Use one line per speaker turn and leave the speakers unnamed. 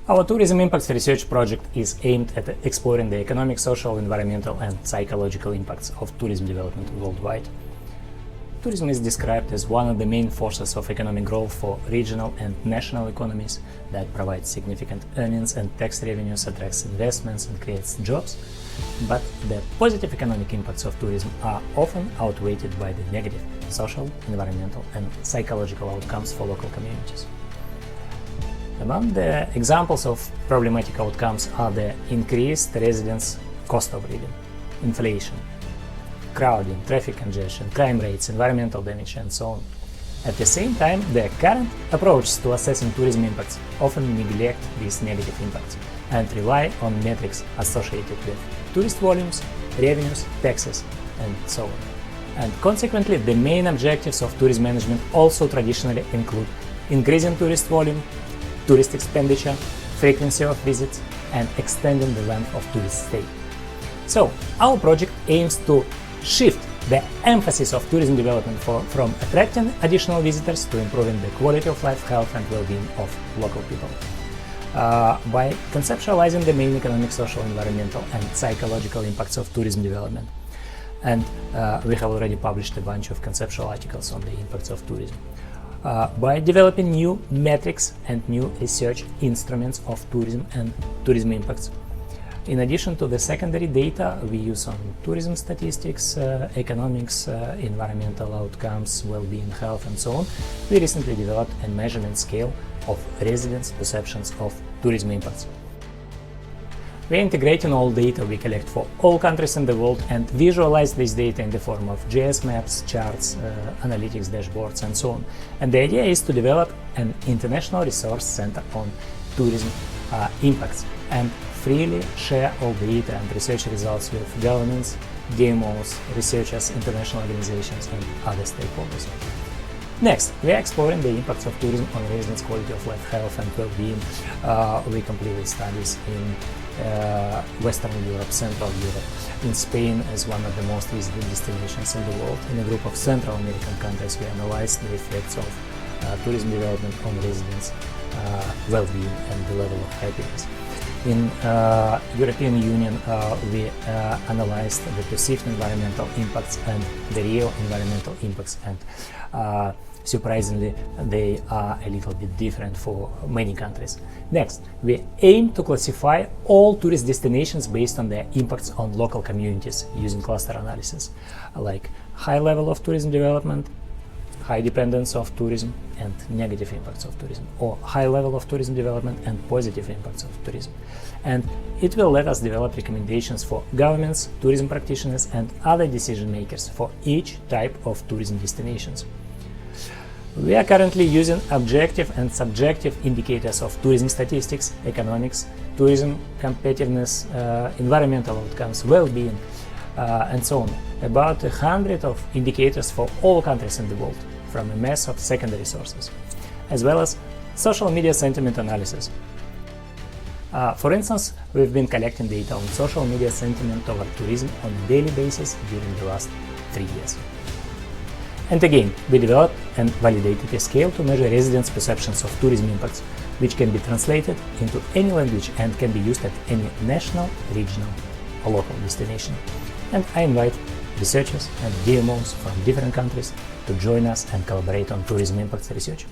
Our tourism impacts research project is aimed at exploring the economic, social, environmental and psychological impacts of tourism development worldwide. Tourism is described as one of the main forces of economic growth for regional and national economies that provides significant earnings and tax revenues, attracts investments and creates jobs. But the positive economic impacts of tourism are often outweighed by the negative social, environmental and psychological outcomes for local communities. Among the examples of problematic outcomes are the increased residents' cost of living, inflation, crowding, traffic congestion, crime rates, environmental damage and so on. At the same time, the current approaches to assessing tourism impacts often neglect these negative impacts and rely on metrics associated with tourist volumes, revenues, taxes and so on. And consequently, the main objectives of tourism management also traditionally include increasing tourist volume, tourist expenditure, frequency of visits, and extending the length of tourist stay. So, our project aims to shift the emphasis of tourism development from attracting additional visitors to improving the quality of life, health, and well-being of local people. By conceptualizing the main economic, social, environmental, and psychological impacts of tourism development. And we have already published a bunch of conceptual articles on the impacts of tourism. By developing new metrics and new research instruments of tourism and tourism impacts. In addition to the secondary data we use on tourism statistics, economics, environmental outcomes, well-being, health and so on, we recently developed a measurement scale of residents' perceptions of tourism impacts. We are integrating all data we collect for all countries in the world and visualize this data in the form of GIS maps, charts, analytics dashboards and so on. And the idea is to develop an international resource center on tourism impacts and freely share all data and research results with governments, DMOs, researchers, international organizations and other stakeholders. Next, we are exploring the impacts of tourism on residents' quality of life, health and well-being. We completed studies in Western Europe, Central Europe, in Spain as one of the most visited destinations in the world. In a group of Central American countries, we analyzed the effects of tourism development on residents' well-being and the level of happiness. In European Union, we analyzed the perceived environmental impacts and the real environmental impacts, and surprisingly, they are a little bit different for many countries. Next, we aim to classify all tourist destinations based on their impacts on local communities using cluster analysis, like high level of tourism development, high dependence of tourism and negative impacts of tourism, or high level of tourism development and positive impacts of tourism. And it will let us develop recommendations for governments, tourism practitioners and other decision makers for each type of tourism destinations. We are currently using objective and subjective indicators of tourism statistics, economics, tourism competitiveness, environmental outcomes, well-being, and so on. About 100 of indicators for all countries in the world, from a mass of secondary sources, as well as social media sentiment analysis. For instance, we've been collecting data on social media sentiment toward tourism on a daily basis during the last 3 years. And again, we developed and validated a scale to measure residents' perceptions of tourism impacts, which can be translated into any language and can be used at any national, regional or local destination. And I invite researchers and DMOs from different countries to join us and collaborate on tourism impacts research.